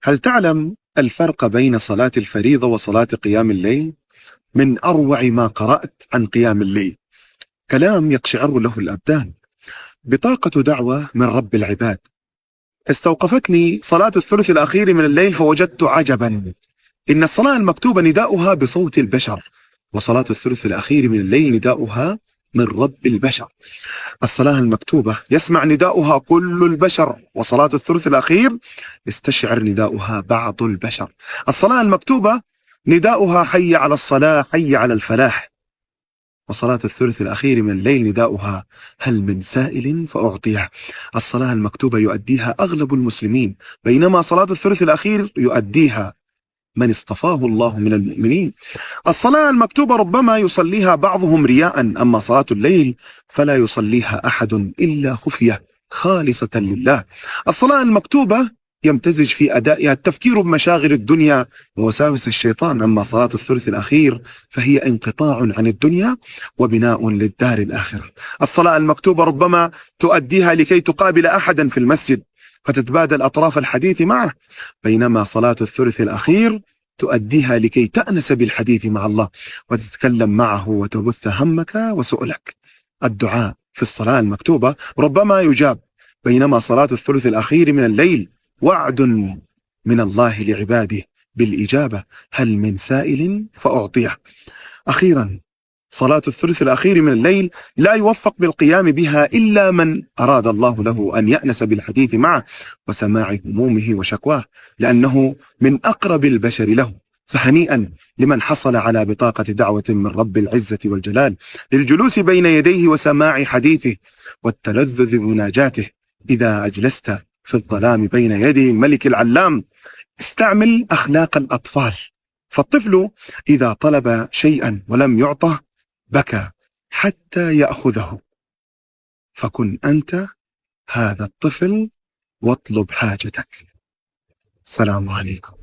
هل تعلم الفرق بين صلاة الفريضة وصلاة قيام الليل؟ من أروع ما قرأت عن قيام الليل كلام يقشعر له الأبدان، بطاقة دعوة من رب العباد. استوقفتني صلاة الثلث الأخير من الليل فوجدت عجبا، إن الصلاة المكتوبة نداؤها بصوت البشر، وصلاة الثلث الأخير من الليل نداؤها من رب البشر. الصلاة المكتوبة يسمع نداؤها كل البشر، وصلاة الثلث الأخير يستشعر نداؤها بعض البشر. الصلاة المكتوبة نداؤها حي على الصلاة حي على الفلاح، وصلاة الثلث الأخير من الليل نداؤها هل من سائل فأعطيه. الصلاة المكتوبة يؤديها أغلب المسلمين، بينما صلاة الثلث الأخير يؤديها من اصطفاه الله من المؤمنين. الصلاة المكتوبة ربما يصليها بعضهم رياء، أما صلاة الليل فلا يصليها أحد إلا خفية خالصة لله. الصلاة المكتوبة يمتزج في أدائها التفكير بمشاغل الدنيا ووساوس الشيطان، أما صلاة الثلث الأخير فهي انقطاع عن الدنيا وبناء للدار الآخرة. الصلاة المكتوبة ربما تؤديها لكي تقابل أحدا في المسجد فتتبادل أطراف الحديث معه، بينما صلاة الثلث الأخير تؤديها لكي تأنس بالحديث مع الله وتتكلم معه وتبث همك وسؤلك. الدعاء في الصلاة المكتوبة ربما يجاب، بينما صلاة الثلث الأخير من الليل وعد من الله لعباده بالإجابة هل من سائل فأعطيه. أخيرا، صلاة الثلث الأخير من الليل لا يوفق بالقيام بها إلا من أراد الله له أن يأنس بالحديث معه وسماع همومه وشكواه، لأنه من أقرب البشر له. فهنيئا لمن حصل على بطاقة دعوة من رب العزة والجلال للجلوس بين يديه وسماع حديثه والتلذذ بمناجاته. إذا أجلست في الظلام بين يدي الملك العلام استعمل أخلاق الأطفال، فالطفل إذا طلب شيئا ولم يعطه بكى حتى يأخذه، فكن أنت هذا الطفل واطلب حاجتك. السلام عليكم.